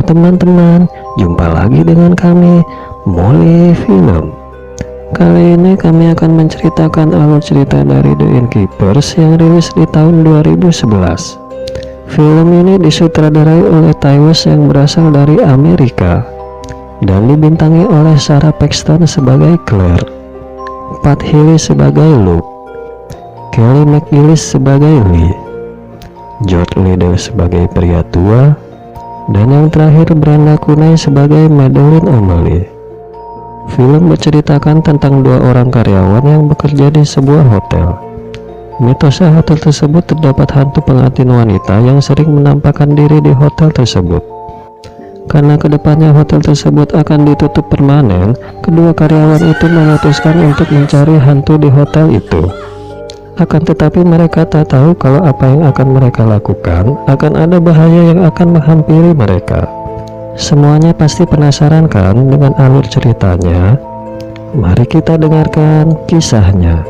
teman-teman, jumpa lagi dengan kami, Molly Film. Kali ini kami akan menceritakan alur cerita dari The Innkeepers yang rilis di tahun 2011. Film ini disutradarai oleh Ty West yang berasal dari Amerika dan dibintangi oleh Sarah Paxton sebagai Claire, Pat Healy sebagai Luke, Kelly McGillis sebagai Lee, George Liddell sebagai pria tua, dan yang terakhir Brenda Kunai sebagai Madeline O'Malley. Film menceritakan tentang dua orang karyawan yang bekerja di sebuah hotel. Mitosnya hotel tersebut terdapat hantu pengantin wanita yang sering menampakkan diri di hotel tersebut. Karena kedepannya hotel tersebut akan ditutup permanen, kedua karyawan itu memutuskan untuk mencari hantu di hotel itu. Akan tetapi mereka tak tahu kalau apa yang akan mereka lakukan akan ada bahaya yang akan menghampiri mereka. Semuanya pasti penasaran kan dengan alur ceritanya? Mari kita dengarkan kisahnya.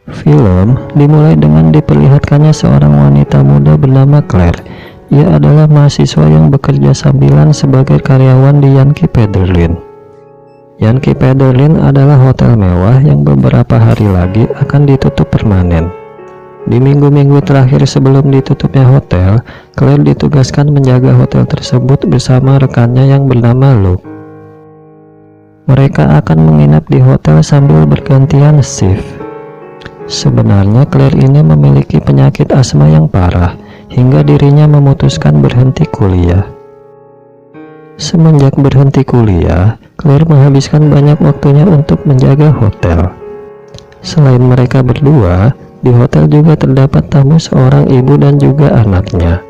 Film dimulai dengan diperlihatkannya seorang wanita muda bernama Claire. Ia adalah mahasiswa yang bekerja sambilan sebagai karyawan di Yankee Pedalline. Yankee Pedalline adalah hotel mewah yang beberapa hari lagi akan ditutup permanen. Di minggu-minggu terakhir sebelum ditutupnya hotel, Claire ditugaskan menjaga hotel tersebut bersama rekannya yang bernama Luke. Mereka akan menginap di hotel sambil bergantian shift. Sebenarnya Claire ini memiliki penyakit asma yang parah, hingga dirinya memutuskan berhenti kuliah. Semenjak berhenti kuliah, Claire menghabiskan banyak waktunya untuk menjaga hotel. Selain mereka berdua, di hotel juga terdapat tamu seorang ibu dan juga anaknya.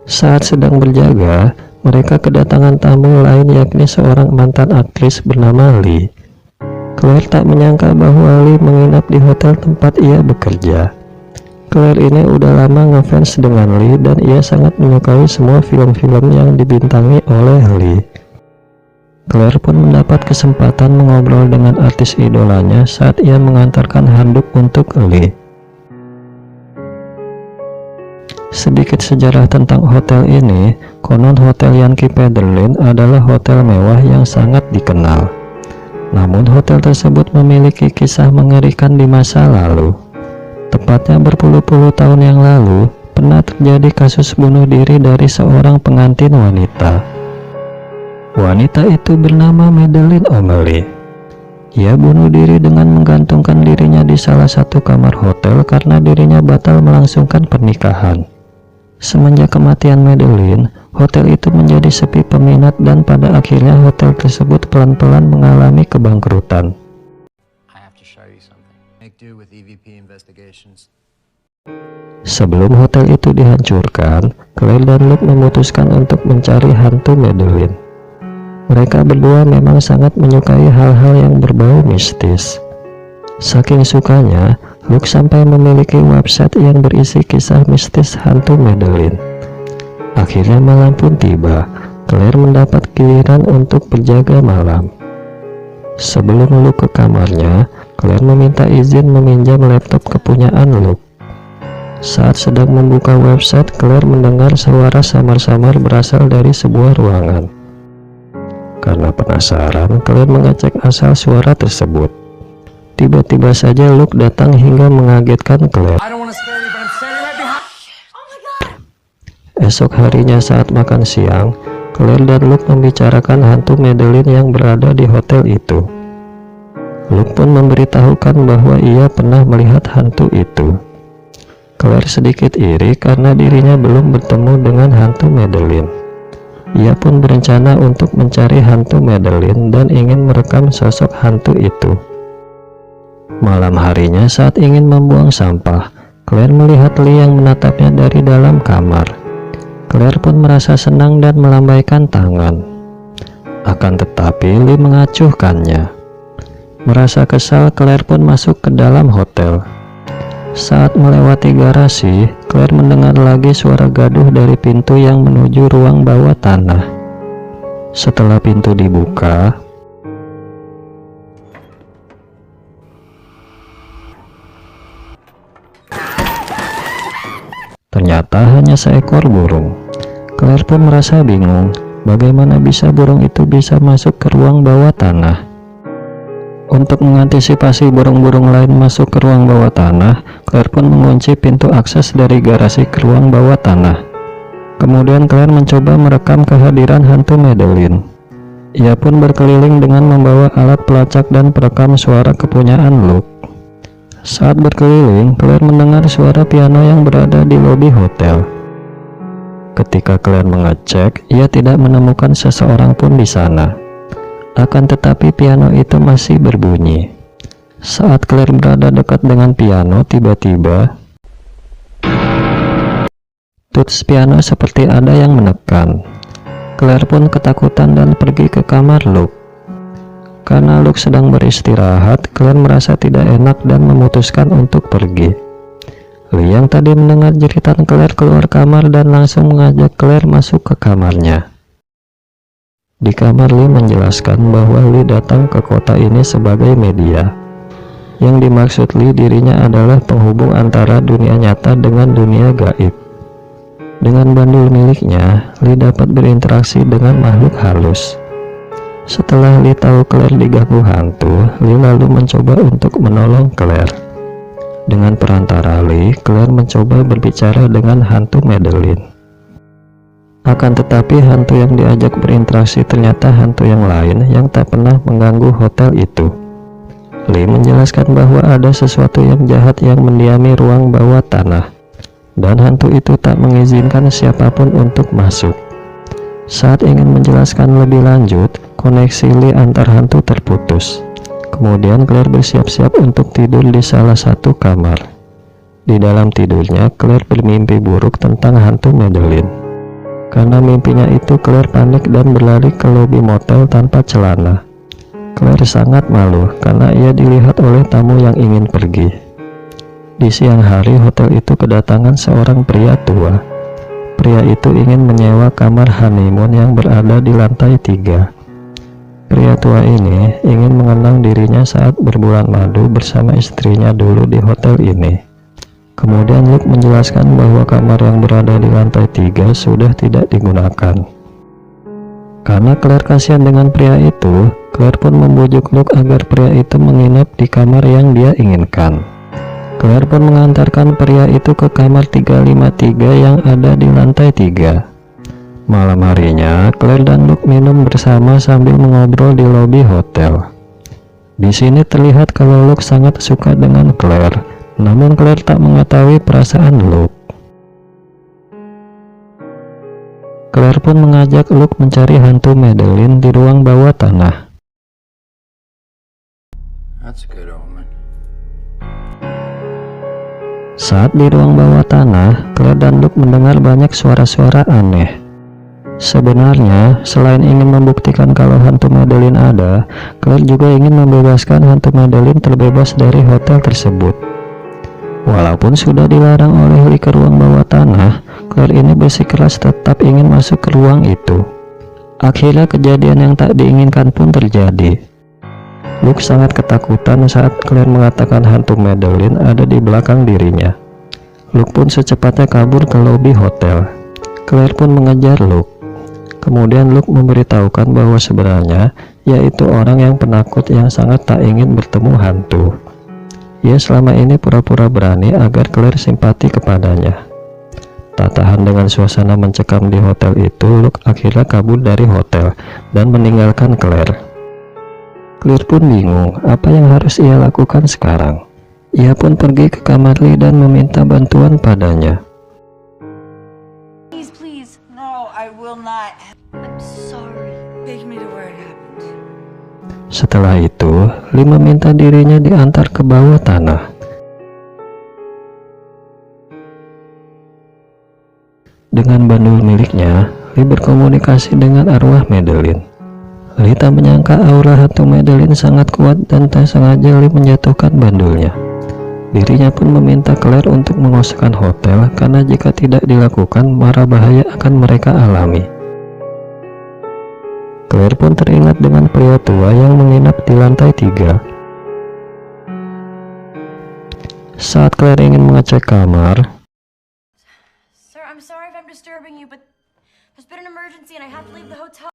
Saat sedang berjaga, mereka kedatangan tamu lain yakni seorang mantan aktris bernama Lee. Claire tak menyangka bahwa Lee menginap di hotel tempat ia bekerja. Claire ini udah lama ngefans dengan Lee dan ia sangat menyukai semua film-film yang dibintangi oleh Lee. Claire pun mendapat kesempatan mengobrol dengan artis idolanya saat ia mengantarkan handuk untuk Lee. Sedikit sejarah tentang hotel ini, konon hotel Yankee Pedalline adalah hotel mewah yang sangat dikenal. Namun hotel tersebut memiliki kisah mengerikan di masa lalu. Tepatnya berpuluh-puluh tahun yang lalu, pernah terjadi kasus bunuh diri dari seorang pengantin wanita. Wanita itu bernama Madeline O'Malley. Ia bunuh diri dengan menggantungkan dirinya di salah satu kamar hotel karena dirinya batal melangsungkan pernikahan. Semenjak kematian Madeline, hotel itu menjadi sepi peminat dan pada akhirnya hotel tersebut pelan-pelan mengalami kebangkrutan. Sebelum hotel itu dihancurkan, Claire dan Luke memutuskan untuk mencari hantu Madeline. Mereka berdua memang sangat menyukai hal-hal yang berbau mistis. Saking sukanya, Luke sampai memiliki website yang berisi kisah mistis hantu Madeline. Akhirnya malam pun tiba, Claire mendapat giliran untuk berjaga malam. Sebelum Luke ke kamarnya, Claire meminta izin meminjam laptop kepunyaan Luke. Saat sedang membuka website, Claire mendengar suara samar-samar berasal dari sebuah ruangan. Karena penasaran, Claire mengecek asal suara tersebut. Tiba-tiba saja Luke datang hingga mengagetkan Claire. Esok harinya saat makan siang, Claire dan Luke membicarakan hantu Madeline yang berada di hotel itu. Luke pun memberitahukan bahwa ia pernah melihat hantu itu. Claire sedikit iri karena dirinya belum bertemu dengan hantu Madeline. Ia pun berencana untuk mencari hantu Madeline dan ingin merekam sosok hantu itu. Malam harinya saat ingin membuang sampah, Claire melihat Lee yang menatapnya dari dalam kamar. Claire pun merasa senang dan melambaikan tangan. Akan tetapi Lee mengacuhkannya. Merasa kesal, Claire pun masuk ke dalam hotel. Saat melewati garasi, Claire mendengar lagi suara gaduh dari pintu yang menuju ruang bawah tanah. Setelah pintu dibuka, Ternyata hanya seekor burung. Claire pun merasa bingung, bagaimana bisa burung itu bisa masuk ke ruang bawah tanah. Untuk mengantisipasi burung-burung lain masuk ke ruang bawah tanah, Claire pun mengunci pintu akses dari garasi ke ruang bawah tanah. Kemudian Claire mencoba merekam kehadiran hantu Madeline. Ia pun berkeliling dengan membawa alat pelacak dan perekam suara kepunyaan Luke. Saat berkeliling, Claire mendengar suara piano yang berada di lobi hotel. Ketika Claire mengecek, ia tidak menemukan seseorang pun di sana. Akan tetapi piano itu masih berbunyi. Saat Claire berada dekat dengan piano, tiba-tiba tuts piano seperti ada yang menekan. Claire pun ketakutan dan pergi ke kamar Luke. Karena Luke sedang beristirahat, Claire merasa tidak enak dan memutuskan untuk pergi. Lee yang tadi mendengar jeritan Claire keluar kamar dan langsung mengajak Claire masuk ke kamarnya. Di kamar Lee menjelaskan bahwa Lee datang ke kota ini sebagai media. Yang dimaksud Lee dirinya adalah penghubung antara dunia nyata dengan dunia gaib. Dengan bandul miliknya, Lee dapat berinteraksi dengan makhluk halus. Setelah Lee tahu Claire diganggu hantu, Lee lalu mencoba untuk menolong Claire. Dengan perantara Lee, Claire mencoba berbicara dengan hantu Madeline. Akan tetapi hantu yang diajak berinteraksi ternyata hantu yang lain yang tak pernah mengganggu hotel itu. Lee menjelaskan bahwa ada sesuatu yang jahat yang mendiami ruang bawah tanah, dan hantu itu tak mengizinkan siapapun untuk masuk. Saat ingin menjelaskan lebih lanjut, koneksi Lee antar hantu terputus. Kemudian Claire bersiap-siap untuk tidur di salah satu kamar. Di dalam tidurnya, Claire bermimpi buruk tentang hantu Madeline. Karena mimpinya itu, Claire panik dan berlari ke lobi motel tanpa celana. Claire sangat malu karena ia dilihat oleh tamu yang ingin pergi. Di siang hari, hotel itu kedatangan seorang pria tua. Pria itu ingin menyewa kamar honeymoon yang berada di lantai 3. Pria tua ini ingin mengenang dirinya saat berbulan madu bersama istrinya dulu di hotel ini. Kemudian Luke menjelaskan bahwa kamar yang berada di lantai 3 sudah tidak digunakan. Karena Claire kasihan dengan pria itu, Claire pun membujuk Luke agar pria itu menginap di kamar yang dia inginkan. Claire pun mengantarkan pria itu ke kamar 353 yang ada di lantai 3. Malam harinya, Claire dan Luke minum bersama sambil mengobrol di lobi hotel. Di sini terlihat kalau Luke sangat suka dengan Claire, namun Claire tak mengetahui perasaan Luke. Claire pun mengajak Luke mencari hantu Madeline di ruang bawah tanah. That's a good omen. Saat di ruang bawah tanah, Claire dan Luke mendengar banyak suara-suara aneh. Sebenarnya, selain ingin membuktikan kalau hantu Madeline ada, Claire juga ingin membebaskan hantu Madeline terbebas dari hotel tersebut. Walaupun sudah dilarang oleh Lee ke ruang bawah tanah, Claire ini bersikeras tetap ingin masuk ke ruang itu. Akhirnya kejadian yang tak diinginkan pun terjadi. Luke sangat ketakutan saat Claire mengatakan hantu Madeline ada di belakang dirinya. Luke pun secepatnya kabur ke lobi hotel. Claire pun mengejar Luke. Kemudian Luke memberitahukan bahwa sebenarnya yaitu orang yang penakut yang sangat tak ingin bertemu hantu. Ia selama ini pura-pura berani agar Claire simpati kepadanya. Tak tahan dengan suasana mencekam di hotel itu, Luke akhirnya kabur dari hotel dan meninggalkan Claire. Claire pun bingung apa yang harus ia lakukan sekarang. Ia pun pergi ke kamar Lee dan meminta bantuan padanya. Please, no, I will not. I'm sorry. Take me to where it happened. Setelah itu, Lee meminta dirinya diantar ke bawah tanah. Dengan bandul miliknya, Lee berkomunikasi dengan arwah Madeline. Lee tak menyangka aura hantu Madeline sangat kuat dan tak sengaja Lee menjatuhkan bandulnya. Dirinya pun meminta Claire untuk mengosongkan hotel karena jika tidak dilakukan mara bahaya akan mereka alami. Claire pun teringat dengan pria tua yang menginap di lantai 3. Saat Claire ingin mengecek kamar, I'm disturbing you, but there's been an emergency and I have to leave the hotel.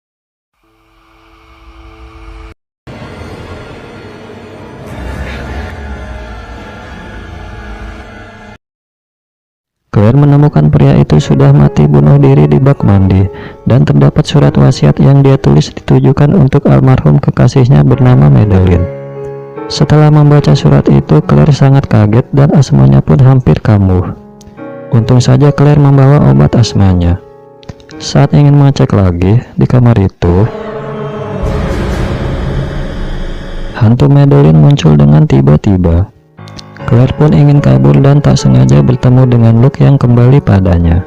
Claire menemukan pria itu sudah mati bunuh diri di bak mandi, dan terdapat surat wasiat yang dia tulis ditujukan untuk almarhum kekasihnya bernama Madeline. Setelah membaca surat itu, Claire sangat kaget dan asmanya pun hampir kambuh. Untung saja Claire membawa obat asmanya. Saat ingin mengecek lagi di kamar itu, hantu Madeline muncul dengan tiba-tiba. Claire pun ingin kabur dan tak sengaja bertemu dengan Luke yang kembali padanya.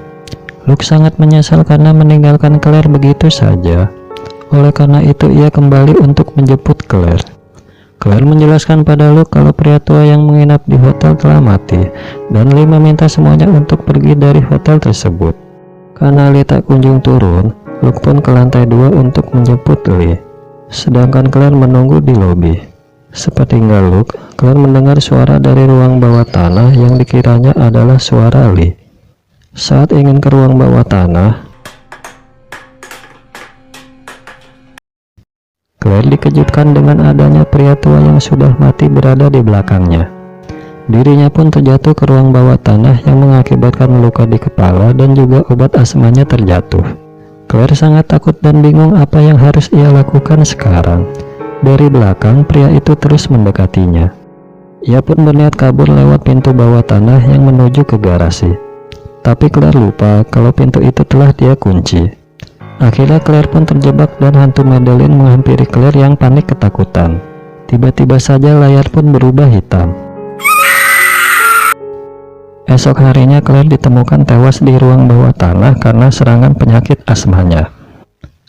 Luke sangat menyesal karena meninggalkan Claire begitu saja. Oleh karena itu ia kembali untuk menjemput Claire. Claire menjelaskan pada Luke kalau pria tua yang menginap di hotel telah mati, dan Lee meminta semuanya untuk pergi dari hotel tersebut. Karena Lee tak kunjung turun, Luke pun ke lantai 2 untuk menjemput Lee. Sedangkan Claire menunggu di lobi. Sepertinggal Luke, Claire mendengar suara dari ruang bawah tanah yang dikiranya adalah suara Lee. Saat ingin ke ruang bawah tanah, Claire dikejutkan dengan adanya pria tua yang sudah mati berada di belakangnya. Dirinya pun terjatuh ke ruang bawah tanah yang mengakibatkan luka di kepala dan juga obat asmanya terjatuh. Claire sangat takut dan bingung apa yang harus ia lakukan sekarang. Dari belakang, pria itu terus mendekatinya. Ia pun berniat kabur lewat pintu bawah tanah yang menuju ke garasi. Tapi Claire lupa kalau pintu itu telah dia kunci. Akhirnya Claire pun terjebak dan hantu Madeline menghampiri Claire yang panik ketakutan. Tiba-tiba saja layar pun berubah hitam. Esok harinya Claire ditemukan tewas di ruang bawah tanah karena serangan penyakit asmanya.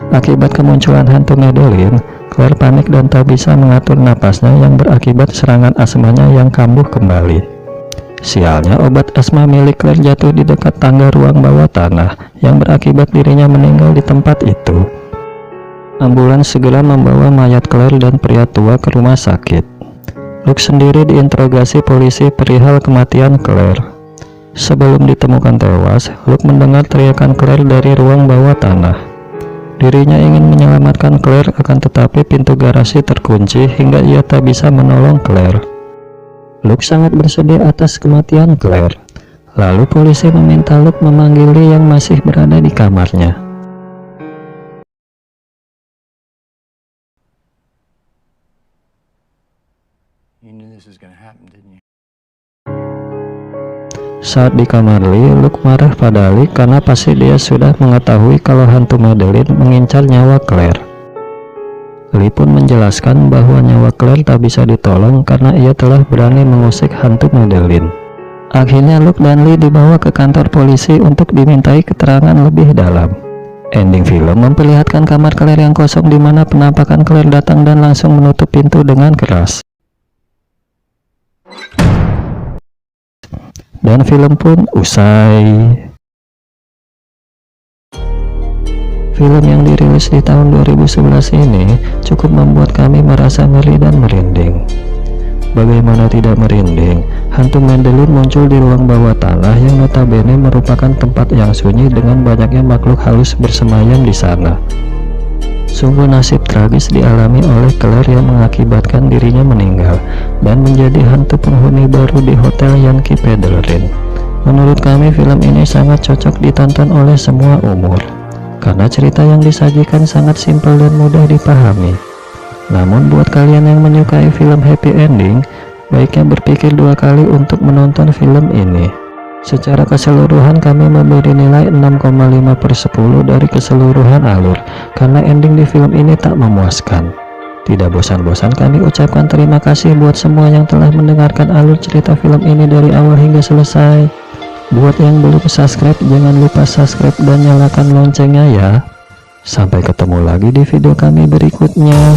Akibat kemunculan hantu Madeline, Claire panik dan tak bisa mengatur napasnya yang berakibat serangan asmanya yang kambuh kembali. Sialnya, obat asma milik Claire jatuh di dekat tangga ruang bawah tanah yang berakibat dirinya meninggal di tempat itu. Ambulans segera membawa mayat Claire dan pria tua ke rumah sakit. Luke sendiri diinterogasi polisi perihal kematian Claire. Sebelum ditemukan tewas, Luke mendengar teriakan Claire dari ruang bawah tanah. Dirinya ingin menyelamatkan Claire, akan tetapi pintu garasi terkunci hingga ia tak bisa menolong Claire. Luke sangat bersedih atas kematian Claire. Lalu polisi meminta Luke memanggil Lee yang masih berada di kamarnya. You knew this was gonna happen, didn't you? Saat di kamar Lee, Luke marah pada Lee karena pasti dia sudah mengetahui kalau hantu Madeline mengincar nyawa Claire. Lee pun menjelaskan bahwa nyawa Claire tak bisa ditolong karena ia telah berani mengusik hantu Madeline. Akhirnya Luke dan Lee dibawa ke kantor polisi untuk dimintai keterangan lebih dalam. Ending film memperlihatkan kamar Claire yang kosong di mana penampakan Claire datang dan langsung menutup pintu dengan keras. Dan film pun usai. Film yang dirilis di tahun 2011 ini cukup membuat kami merasa ngeri dan merinding. Bagaimana tidak merinding, hantu Madeline muncul di ruang bawah tanah yang notabene merupakan tempat yang sunyi dengan banyaknya makhluk halus bersemayam di sana. Sungguh nasib tragis dialami oleh Claire yang mengakibatkan dirinya meninggal dan menjadi hantu penghuni baru di hotel Yankee Pedalrin. Menurut kami film ini sangat cocok ditonton oleh semua umur karena cerita yang disajikan sangat simpel dan mudah dipahami. Namun buat kalian yang menyukai film happy ending, baiknya berpikir dua kali untuk menonton film ini. Secara keseluruhan kami memberi nilai 6,5/10 dari keseluruhan alur karena ending di film ini tak memuaskan. Tidak bosan-bosan kami ucapkan terima kasih buat semua yang telah mendengarkan alur cerita film ini dari awal hingga selesai. Buat yang belum subscribe, jangan lupa subscribe dan nyalakan loncengnya ya. Sampai ketemu lagi di video kami berikutnya.